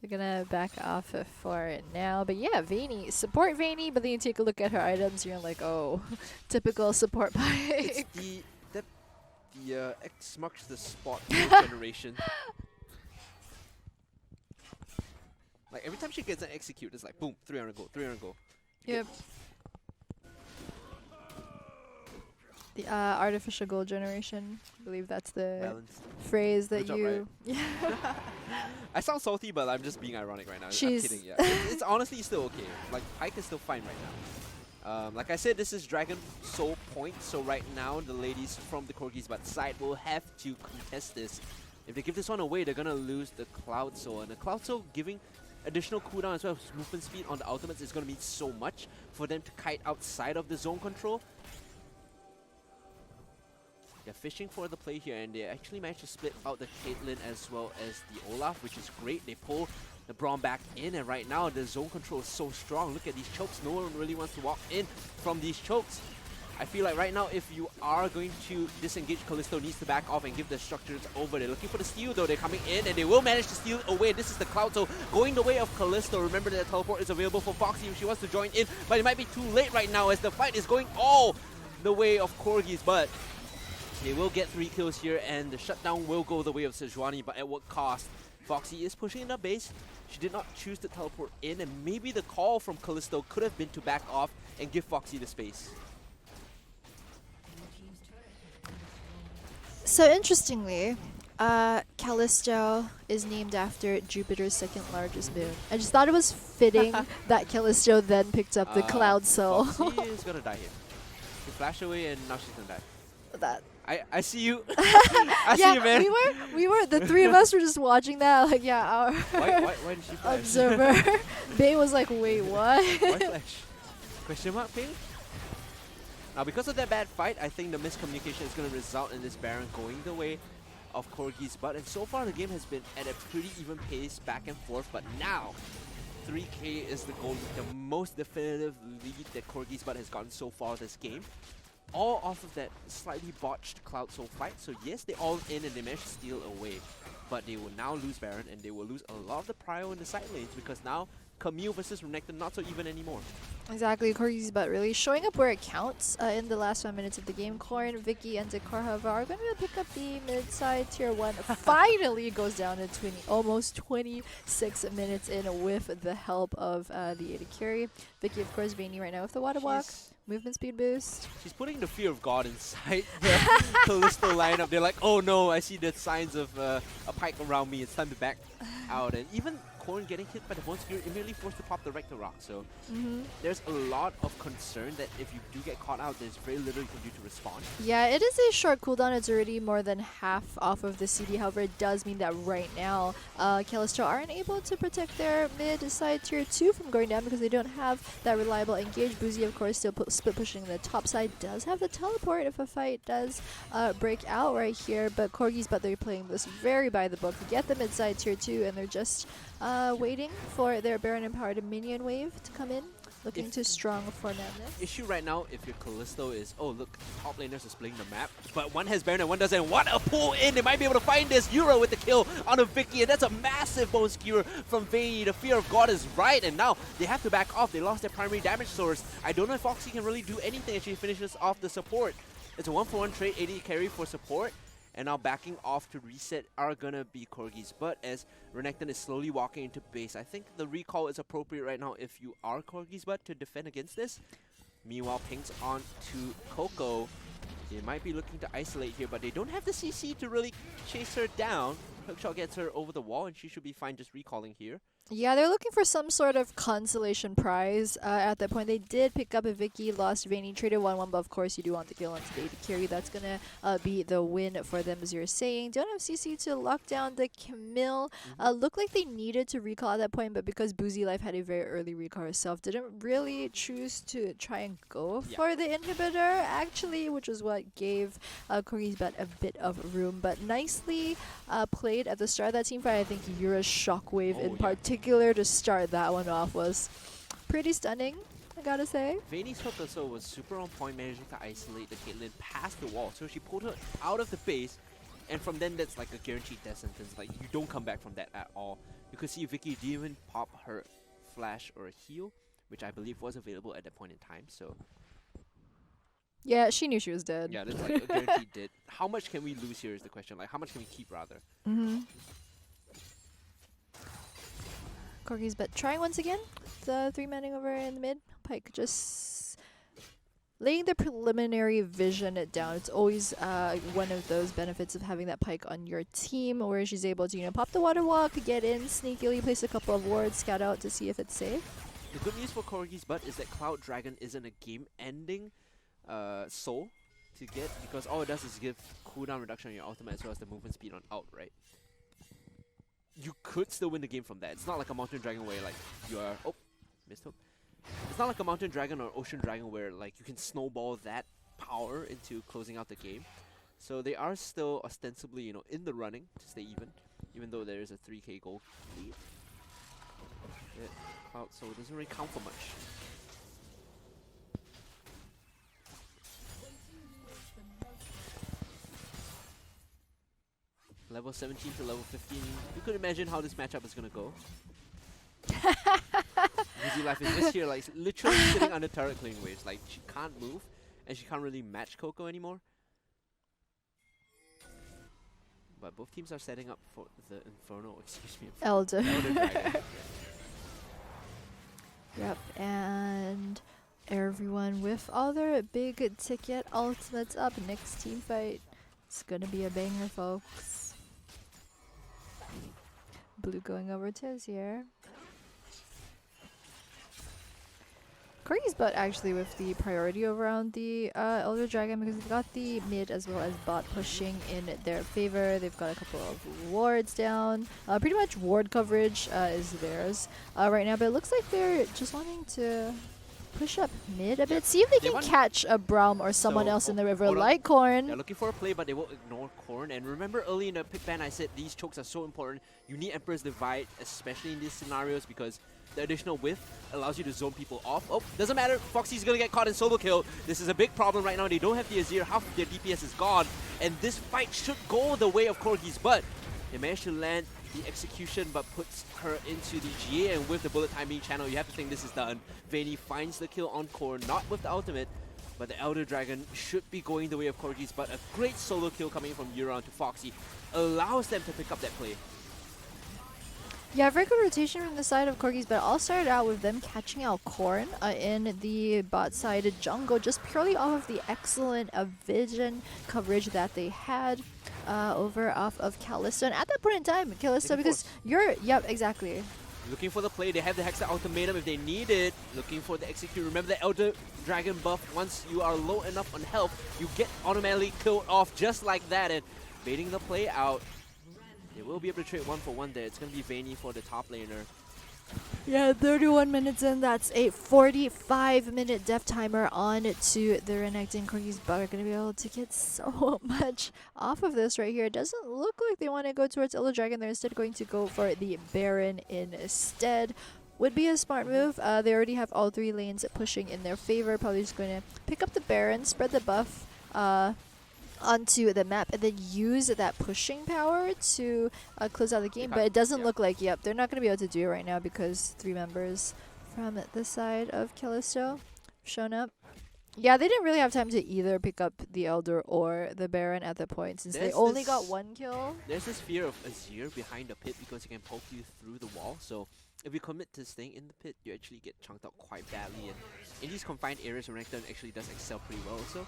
They're gonna back off for it now, but yeah, Vayne, support Vayne, but then you take a look at her items, you're like, oh, typical support buy. It's the X marks the spot generation. Like every time she gets an execute, it's like boom, 300 gold, 300 gold. Yep. The artificial gold generation. I believe that's the phrase that you. Right? Yeah. I sound salty, but I'm just being ironic right now. She's I'm kidding. Yeah, it's honestly still okay. Like Pyke is still fine right now. Like I said, this is Dragon Soul Point, so right now the ladies from the Corgi's butt side will have to contest this. If they give this one away, they're gonna lose the Cloud Soul, and the Cloud Soul giving additional cooldown as well as movement speed on the ultimates is going to mean so much for them to kite outside of the zone control. They're fishing for the play here, and they actually managed to split out the Caitlyn as well as the Olaf, which is great. They pull the Braum back in, and right now the zone control is so strong. Look at these chokes. No one really wants to walk in from these chokes. I feel like right now, if you are going to disengage, Callisto needs to back off and give the structures over. They're looking for the steal, though. They're coming in, and they will manage to steal away. This is the Cloud, so going the way of Callisto. Remember that teleport is available for Foxy if she wants to join in, but it might be too late right now as the fight is going all the way of Corgi's, but they will get 3 kills here, and the shutdown will go the way of Sejuani, but at what cost? Foxy is pushing in the base. She did not choose to teleport in, and maybe the call from Callisto could have been to back off and give Foxy the space. So interestingly, Callisto is named after Jupiter's 2nd largest moon. I just thought it was fitting that Callisto then picked up the Cloud Soul. Foxy is gonna die here. She flashed away and now she's gonna die. That. I see you. I see you, man. We were the 3 of us were just watching that. Like, yeah, our why did she flash? observer. Bay was like, wait, what? Why flash? Question mark, Ping? Now, because of that bad fight, I think the miscommunication is going to result in this Baron going the way of Corgi's butt. And so far, the game has been at a pretty even pace, back and forth. But now, 3K is the goal, the most definitive lead that Corgi's butt has gotten so far this game. All off of that slightly botched Cloud Soul fight. So yes, they all in and they managed to steal away. But they will now lose Baron, and they will lose a lot of the prio in the side lanes, because now Camille versus Renekton not so even anymore. Exactly, Corgi's butt really showing up where it counts in the last 5 minutes of the game. Corrin, Vicky, and Dekar, however, are going to pick up the mid-side tier 1. Finally goes down to almost 26 minutes in with the help of the AD carry. Vicky, of course, Vayne right now with the water walk. Movement speed boost. She's putting the fear of God inside the Callisto lineup. They're like, oh no, I see the signs of a pike around me. It's time to back out. And even Corrin getting hit by the Bone Spear immediately forced to pop the Ragnarok. So there's a lot of concern that if you do get caught out, there's very little you can do to respond. Yeah, it is a short cooldown. It's already more than half off of the CD. However, it does mean that right now, CALLISTO aren't able to protect their mid-side tier 2 from going down because they don't have that reliable engage. Boozy, of course, still split pushing the top side. Does have the teleport if a fight does break out right here. But Corgi's, but they're playing this very by the book. They get the mid-side tier 2, and they're just waiting for their Baron Empowered minion wave to come in. Looking too strong for Madness. Issue right now, if your Callisto is, oh look, top laners are splitting the map, but one has Baron and one doesn't. What a pull in! They might be able to find this Euro with the kill on a Vicky, and that's a massive bone skewer from Vayne. The fear of God is right, and now they have to back off. They lost their primary damage source. I don't know if Foxy can really do anything as she finishes off the support. It's a 1-for-1 trade, AD carry for support. And now backing off to reset are gonna be Corgi's butt as Renekton is slowly walking into base. I think the recall is appropriate right now if you are Corgi's butt to defend against this. Meanwhile, pings on to Coco. They might be looking to isolate here, but they don't have the CC to really chase her down. Hookshot gets her over the wall, and she should be fine just recalling here. Yeah, they're looking for some sort of consolation prize at that point. They did pick up a Vicky, lost Vayne, traded 1-1, but of course you do want the kill onto the AD carry. That's going to be the win for them, as you're saying. Don't have CC to lock down the Camille. Looked like they needed to recall at that point, but because Boozy Life had a very early recall herself, didn't really choose to try and go for the inhibitor, actually, which was what gave Corgi's butt a bit of room. But nicely played at the start of that team fight. I think Yura's Shockwave in particular to start that one off was pretty stunning, I gotta say. Vayne's hook also was super on point, managing to isolate the Caitlyn past the wall. So she pulled her out of the base, and from then that's like a guaranteed death sentence. Like, you don't come back from that at all. You could see Vicky didn't even pop her flash or a heal, which I believe was available at that point in time. So yeah, she knew she was dead. yeah, that's like a guaranteed dead. How much can we lose here is the question. Like, how much can we keep rather? Corgi's but trying once again. The 3-manning over in the mid. Pyke just laying the preliminary vision down. It's always one of those benefits of having that Pyke on your team, where she's able to, you know, pop the water walk, get in sneakily, place a couple of wards, scout out to see if it's safe. The good news for Corgi's butt is that Cloud Dragon isn't a game-ending soul to get, because all it does is give cooldown reduction on your ultimate as well as the movement speed on out, right? You could still win the game from that. It's not like a Mountain Dragon where like you are... Oh, missed hook. It's not like a Mountain Dragon or Ocean Dragon where like you can snowball that power into closing out the game. So they are still ostensibly, you know, in the running to stay even though there is a 3k gold lead. Cloud so it doesn't really count for much. Level 17 to level 15. You could imagine how this matchup is gonna go. Boozy Life is just here, like literally sitting under turret clearing waves. Like, she can't move, and she can't really match Coco anymore. But both teams are setting up for the Inferno. Excuse me. Elder. Dragon. Yep, and everyone with all their big ticket ultimates up. Next team fight. It's gonna be a banger, folks. Blue going over to Azier. Corgi's butt actually with the priority over on the Elder Dragon, because they've got the mid as well as bot pushing in their favor. They've got a couple of wards down. Pretty much ward coverage is theirs right now, but it looks like they're just wanting to push up mid a bit. See if they can catch a Braum or someone else in the river, like Corn. They're looking for a play, but they will ignore Corn. And remember early in the pick ban, I said these chokes are so important. You need Emperor's Divide, especially in these scenarios, because the additional width allows you to zone people off. Oh, doesn't matter. Foxy's gonna get caught in solo kill. This is a big problem right now. They don't have the Azir. Half of their DPS is gone. And this fight should go the way of Corgi's, but they managed to land the execution, but puts her into the GA, and with the bullet time being channeled, you have to think this is done. Vayne finds the kill on Korn, not with the ultimate, but the Elder Dragon should be going the way of Corgis, but a great solo kill coming from Euron to Foxy allows them to pick up that play. Yeah, very good rotation from the side of Corgis, but it all started out with them catching out Corn in the bot side jungle, just purely off of the excellent vision coverage that they had over off of CALLISTO. And at that point in time, CALLISTO, because yep, exactly. Looking for the play, they have the Hexa Ultimatum if they need it. Looking for the execute. Remember the Elder Dragon buff, once you are low enough on health, you get automatically killed off just like that. And baiting the play out, they will be able to trade 1-for-1 there. It's going to be Vayne for the top laner. Yeah, 31 minutes in, that's a 45-minute death timer on to the Renekton. Corgis are going to be able to get so much off of this right here. It doesn't look like they want to go towards Elder Dragon. They're instead going to go for the Baron instead. Would be a smart move. They already have all three lanes pushing in their favor. Probably just going to pick up the Baron, spread the buff onto the map, and then use that pushing power to close out the game. But it doesn't look like, yep, they're not going to be able to do it right now because 3 members from the side of CALLISTO shown up. Yeah, they didn't really have time to either pick up the Elder or the Baron at the point, since they only got 1 kill. There's this fear of Azir behind the pit because he can poke you through the wall. So if you commit to staying in the pit, you actually get chunked out quite badly. And in these confined areas, Renekton actually does excel pretty well also.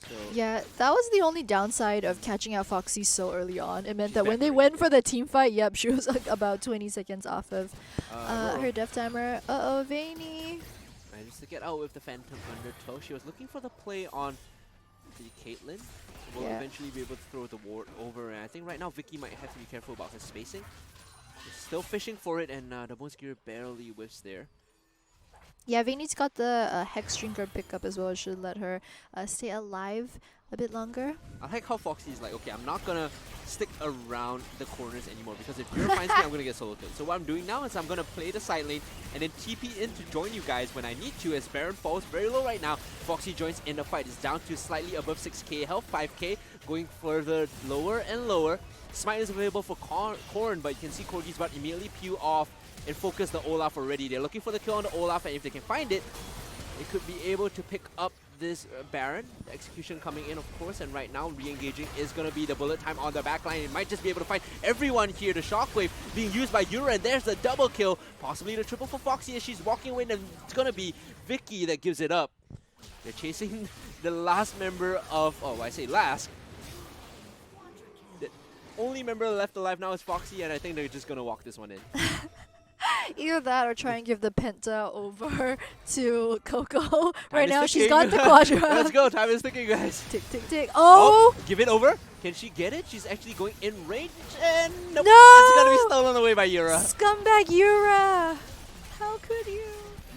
So yeah, that was the only downside of catching out Foxy so early on. It meant that when they went for the team fight, yep, she was like about 20 seconds off of her death timer. Uh-oh, Vayne. Managed to get out with the Phantom Undertow. She was looking for the play on the Caitlyn. Will eventually be able to throw the ward over. And I think right now Vicky might have to be careful about her spacing. She's still fishing for it, and the Moonskier barely whiffs there. Yeah, Vayne's got the Hex Drinker pickup as well. It should let her stay alive a bit longer. I like how Foxy's like, okay, I'm not gonna stick around the corners anymore, because if Euro finds me, I'm gonna get solo killed. So what I'm doing now is I'm gonna play the side lane and then TP in to join you guys when I need to, as Baron falls very low right now. Foxy joins in the fight. It's down to slightly above 6k health, 5k, going further lower and lower. Smite is available for Corn, but you can see Corgi's about immediately peel off and focus the Olaf already. They're looking for the kill on the Olaf, and if they can find it, they could be able to pick up this Baron. The execution coming in, of course, and right now re-engaging is going to be the bullet time on the backline. It might just be able to find everyone here. The Shockwave being used by Yura, and there's the double kill. Possibly the triple for Foxy as she's walking away, and it's going to be Vicky that gives it up. They're chasing the last member of, oh, I say last. The only member left alive now is Foxy, and I think they're just going to walk this one in. Either that or try and give the Penta over to Coco. Right now she's got the Quadra. Let's go, time is ticking, guys. Tick, tick, tick. Oh! Give it over. Can she get it? She's actually going in range, and nope. No! It's going to be stolen away by Yura. Scumbag Yura! How could you?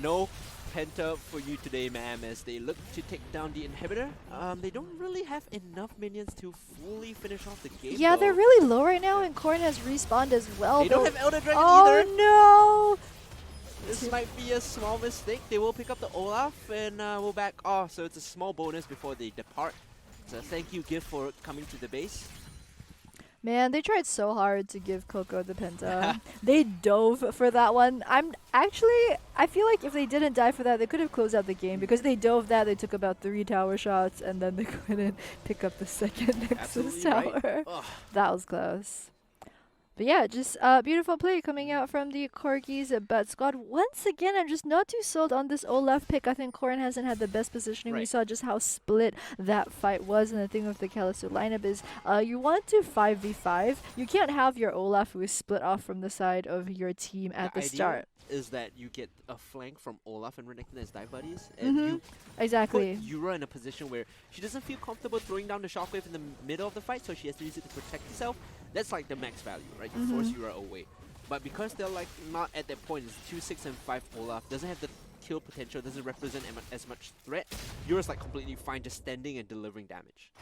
No Penta for you today, ma'am, as they look to take down the inhibitor. They don't really have enough minions to fully finish off the game. Yeah, they're really low right now, and Corn has respawned as well. They don't have Elder Dragon either. Oh no! This might be a small mistake. They will pick up the Olaf and will back off, so it's a small bonus before they depart. So thank you, Gift, for coming to the base. Man, they tried so hard to give Coco the Penta. They dove for that one. I feel like if they didn't die for that, they could have closed out the game, because they dove that. They took about 3 tower shots, and then they couldn't pick up the second Nexus tower. Right. That was close. But yeah, just a beautiful play coming out from the Corgis Bat squad. Once again, I'm just not too sold on this Olaf pick. I think Corrin hasn't had the best positioning. We saw just how split that fight was. And the thing with the CALLISTO lineup is you want to 5v5. You can't have your Olaf who is split off from the side of your team at the start. Is that you get a flank from Olaf and Renekton as dive buddies, and you exactly put Yura in a position where she doesn't feel comfortable throwing down the Shockwave in the middle of the fight, so she has to use it to protect herself. That's like the max value, right? You force Yura away. But because they're like not at that point, it's 2, 6, and 5 Olaf, doesn't have the kill potential, doesn't represent as much threat. Euro's like completely fine just standing and delivering damage.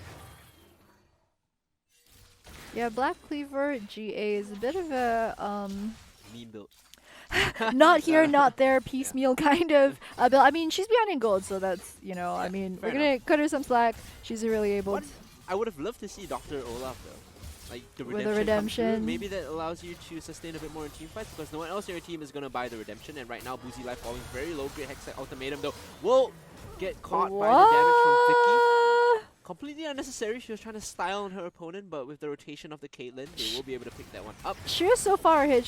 Yeah, Black Cleaver GA is a bit of a Meme build. not here, not there, piecemeal kind of build. I mean, she's behind in gold, so that's, you know, I mean, we're gonna cut her some slack. She's really able to. I would have loved to see Dr. Olaf though. Like the With redemption. the redemption. Maybe that allows you to sustain a bit more in team fights because no one else in your team is gonna buy the redemption. And right now, Boozy Life falling very low. Great Hex Ultimatum though will get caught by the damage from Vicky. Completely unnecessary. She was trying to style on her opponent, but with the rotation of the Caitlyn, they will be able to pick that one up. She was so far ahead.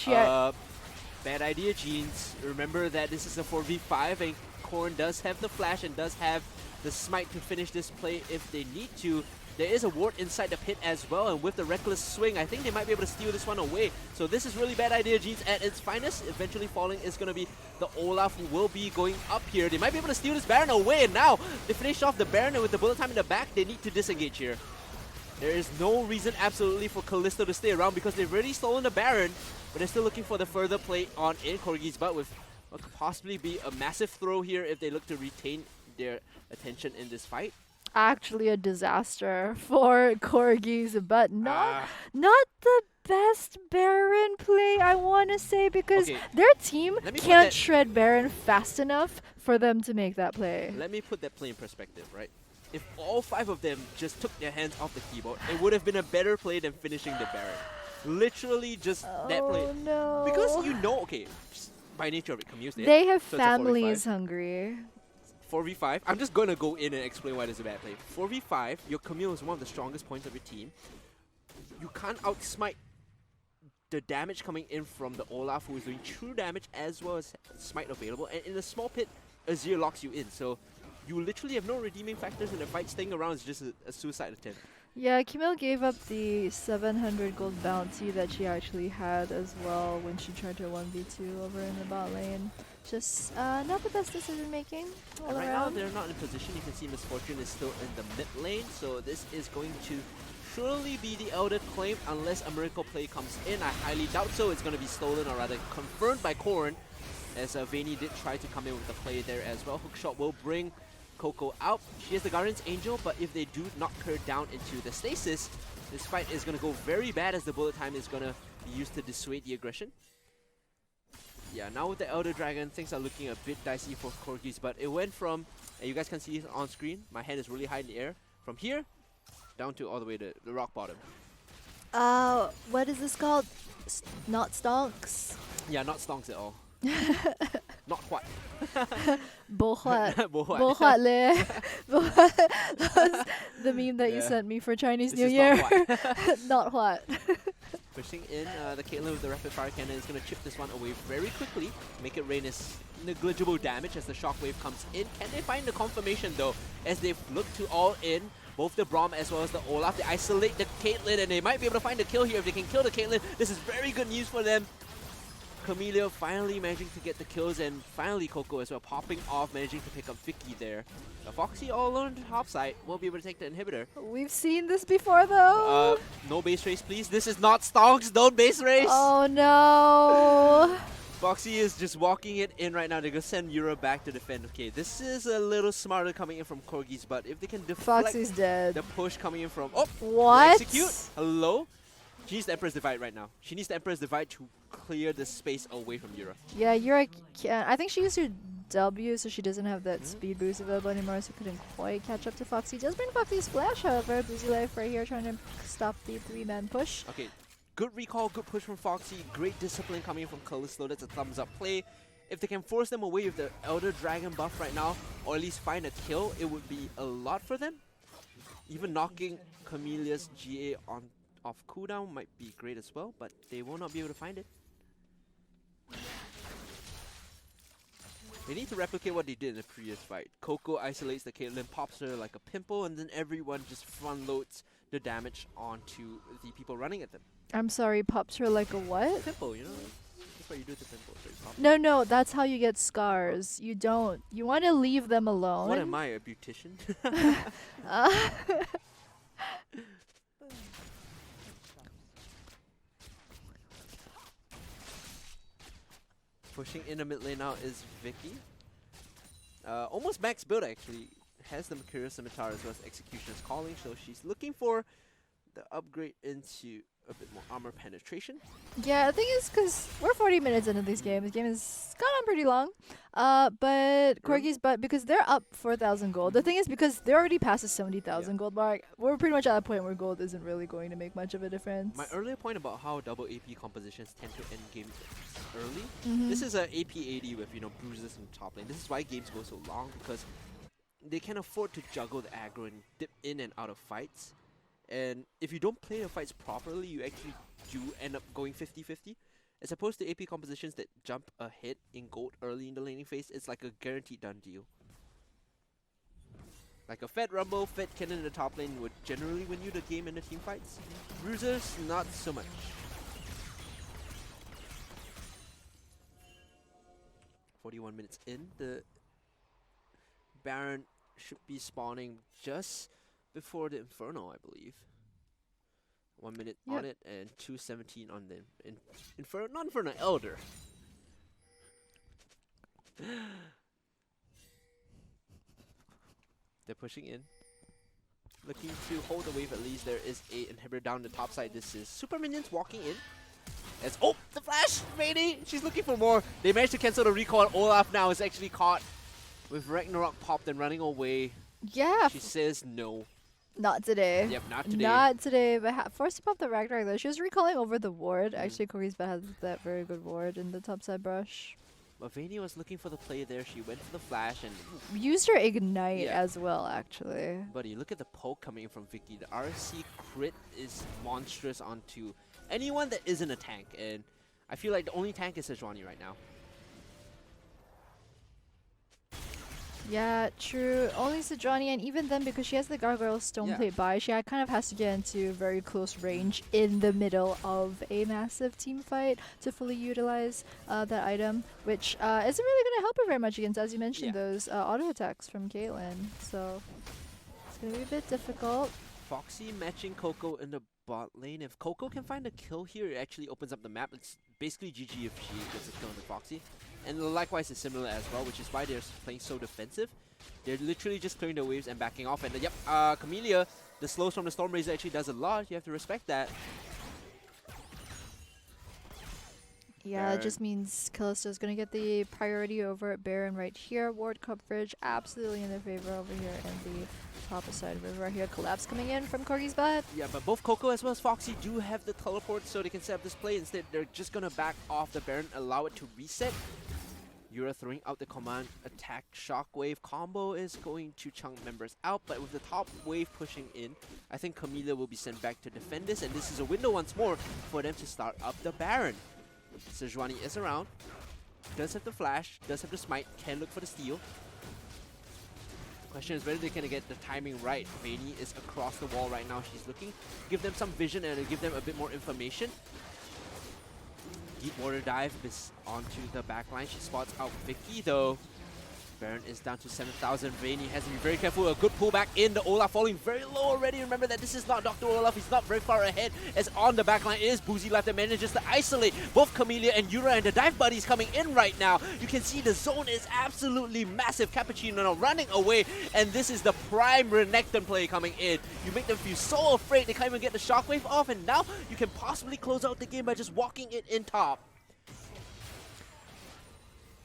Bad idea, Jeans. Remember that this is a 4v5 and Korn does have the flash and does have the smite to finish this play if they need to. There is a ward inside the pit as well, and with the reckless swing, I think they might be able to steal this one away. So this is really bad idea, Jeans, at its finest. Eventually falling is going to be the Olaf who will be going up here. They might be able to steal this Baron away, and now they finish off the Baron, and with the bullet time in the back, they need to disengage here. There is no reason absolutely for Callisto to stay around because they've already stolen the Baron, but they're still looking for the further play on in Corgi's butt with what could possibly be a massive throw here if they look to retain their attention in this fight. Actually a disaster for Corgis, but not the best Baron play, I want to say, because their team can't shred Baron fast enough for them to make that play. Let me put that play in perspective, right? If all 5 of them just took their hands off the keyboard, it would have been a better play than finishing the Baron. Literally just that play. Oh no. Because you know, okay, by nature of it, Camille's dead. They have so families hungry. 4v5. I'm just going to go in and explain why this is a bad play. 4v5, your Camille is one of the strongest points of your team. You can't outsmite the damage coming in from the Olaf, who is doing true damage as well as smite available. And in a small pit, Azir locks you in. So you literally have no redeeming factors in the fight. Staying around is just a suicide attempt. Yeah, Camille gave up the 700 gold bounty that she actually had as well when she tried to 1v2 over in the bot lane. Just not the best decision making all right around. Now they're not in position. You can see Misfortune is still in the mid lane, so this is going to surely be the Elder Claim unless a miracle play comes in. I highly doubt so. It's going to be stolen, or rather confirmed by Korn, as Vayne did try to come in with the play there as well. Hookshot will bring Coco out. She is the Guardian's Angel, but if they do knock her down into the stasis, this fight is going to go very bad as the bullet time is going to be used to dissuade the aggression. Yeah, now with the Elder Dragon, things are looking a bit dicey for Corgis, but it went from, and you guys can see it on screen, my hand is really high in the air, from here down to all the way to the rock bottom. What is this called? Not stonks? Yeah, not stonks at all. Not what? Bohuat. Bohuat le. That was the meme that you sent me for Chinese New Year. Not what. Pushing in, the Caitlyn with the rapid fire cannon is going to chip this one away very quickly. Make it rain is negligible damage as the shockwave comes in. Can they find the confirmation though? As they look to all in, both the Braum as well as the Olaf. They isolate the Caitlyn and they might be able to find the kill here. If they can kill the Caitlyn, this is very good news for them. Camille finally managing to get the kills, and finally Coco as well popping off, managing to pick up Vicky there. Foxy all alone on the top side will be able to take the inhibitor. We've seen this before though. No base race please. This is not stonks, don't base race. Oh no. Foxy is just walking it in right now. They're going to send Euro back to defend. Okay, this is a little smarter coming in from Corgis, but if they can deflect Foxy's dead. the push coming in from... Oh! What? Execute! Hello? She needs the Emperor's Divide right now. She needs the Emperor's Divide to clear the space away from Euro. Yeah, Euro can. I think she used her W, so she doesn't have that speed boost available anymore, so couldn't quite catch up to Foxy. Does bring Foxy's flash, however. Boozy Life right here trying to stop the 3-man push. Okay, good recall, good push from Foxy. Great discipline coming from Callisto. That's a thumbs up play. If they can force them away with the Elder Dragon buff right now, or at least find a kill, it would be a lot for them. Even knocking Camille's GA off cooldown might be great as well, but they will not be able to find it. They need to replicate what they did in the previous fight. Coco isolates the Caitlyn, pops her like a pimple, and then everyone just front loads the damage onto the people running at them. I'm sorry, pops her like a what? Pimple, you know? That's what you do to pimples. Right? No, that's how you get scars. You don't. You want to leave them alone. What am I, a beautician? Pushing in the mid lane now is Vicky. almost max build actually. Has the Mercurial Scimitar as well as Executioner's Calling, so she's looking for the upgrade into a bit more armor penetration. Yeah, the thing is, because we're 40 minutes into this game. This game has gone on pretty long. But Corgi's, because they're up 4,000 gold. The thing is, because they're already past the 70,000 gold mark, we're pretty much at a point where gold isn't really going to make much of a difference. My earlier point about how double AP compositions tend to end games early. This is a AP 80 with, bruises in the top lane. This is why games go so long, because they can afford to juggle the aggro and dip in and out of fights. And if you don't play the fights properly, you actually do end up going 50-50. As opposed to AP compositions that jump ahead in gold early in the laning phase, it's like a guaranteed done deal. Like a Fed Rumble, Fed Cannon in the top lane would generally win you the game in the team fights. Bruisers, not so much. 41 minutes in, the Baron should be spawning just before the Inferno, I believe. 1 minute on it and 2:17 on the not Inferno, Elder. They're pushing in. Looking to hold the wave at least. There is a inhibitor down the top side. This is Super Minions walking in. As the flash! Vayne! She's looking for more. They managed to cancel the recall. Olaf now is actually caught with Ragnarok popped and running away. Yeah. She says no. Not today. Yep, not today. Not today, but forced to pop the Ragnarok though. She was recalling over the ward. Actually, Corgi's has that very good ward in the top side brush. But Vayne was looking for the play there. She went for the flash and used her ignite as well, actually. Buddy, look at the poke coming in from Vicky. The RC crit is monstrous onto anyone that isn't a tank, and I feel like the only tank is Sejuani right now. Yeah, true. Only Sejuani, and even then, because she has the Gargoyle Stoneplate by, she kind of has to get into very close range in the middle of a massive team fight to fully utilize that item, which isn't really going to help her very much against, as you mentioned, those auto attacks from Caitlyn. So it's going to be a bit difficult. Foxy matching Coco in the bot lane. If Coco can find a kill here, it actually opens up the map. It's basically GG if she gets a kill on the Foxy. And likewise is similar as well, which is why they're playing so defensive. They're literally just clearing the waves and backing off. And Camellia, the slows from the Stormraiser actually does a lot. You have to respect that. Yeah, it just means Callisto's going to get the priority over Baron right here. Ward coverage absolutely in their favor over here in the top side of river right here. Collapse coming in from Corgi's butt. Yeah, but both Coco as well as Foxy do have the teleport, so they can set up this play. Instead, they're just going to back off the Baron, allow it to reset. Yura throwing out the command attack shockwave combo is going to chunk members out, but with the top wave pushing in, I think Camellia will be sent back to defend this, and this is a window once more for them to start up the Baron. Sejuani is around, does have the flash, does have the smite, can look for the steal. The question is whether they can get the timing right. Vayne is across the wall right now. She's looking, give them some vision and give them a bit more information. Deep water dive is onto the backline. She spots out Vicky though. Baron is down to 7,000. Vayne has to be very careful. A good pullback in. The Olaf falling very low already. Remember that this is not Dr. Olaf. He's not very far ahead. As on the backline is Boozy Life that manages to isolate both Camellia and Yura, and the dive buddies coming in right now. You can see the zone is absolutely massive. Cappuccino now running away, and this is the prime Renekton play coming in. You make them feel so afraid they can't even get the shockwave off, and now you can possibly close out the game by just walking it in top.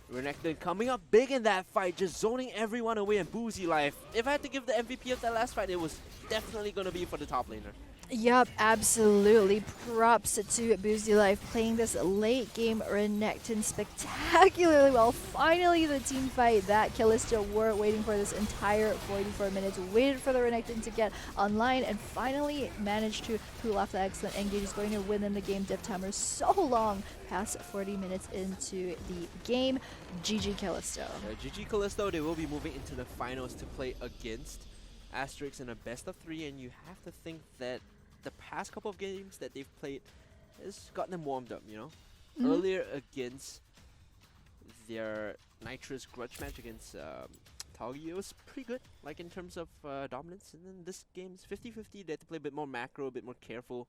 Renekton coming up big in that fight, just zoning everyone away, and Boozy Life. If I had to give the MVP of that last fight, it was definitely going to be for the top laner. Yup, absolutely. Props to Boozy Life playing this late game Renekton spectacularly well. Finally, the team fight that Callisto were waiting for this entire 44 minutes. Waited for the Renekton to get online and finally managed to pull off the excellent engage. Is going to win them the game. Div timer so long, past 40 minutes into the game. GG Callisto. GG Callisto, they will be moving into the finals to play against Asterix in a best of 3, and you have to think that the past couple of games that they've played has gotten them warmed up, you know? Earlier against their Nitrous grudge match against Taugi, it was pretty good, like in terms of dominance, and then this game's 50-50. They have to play a bit more macro, a bit more careful.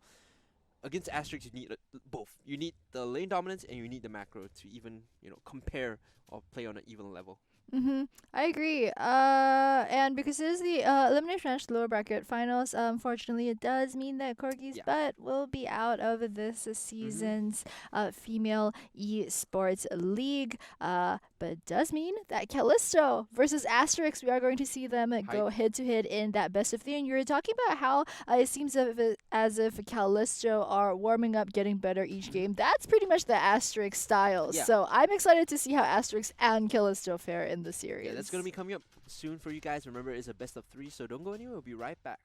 Against Asterix, you need both. You need the lane dominance and you need the macro to even, compare or play on an even level. I agree. And because it is the elimination match lower bracket finals, unfortunately, it does mean that Corgi's Yeah. butt will be out of this season's female esports league. But it does mean that Callisto versus Asterix, we are going to see them go head to head in that best of 3. And you were talking about how it seems as if Callisto are warming up, getting better each game. That's pretty much the Asterix style. Yeah. So I'm excited to see how Asterix and Callisto fare in the series. Yeah, that's going to be coming up soon for you guys. Remember, it's a best of 3, so don't go anywhere. We'll be right back.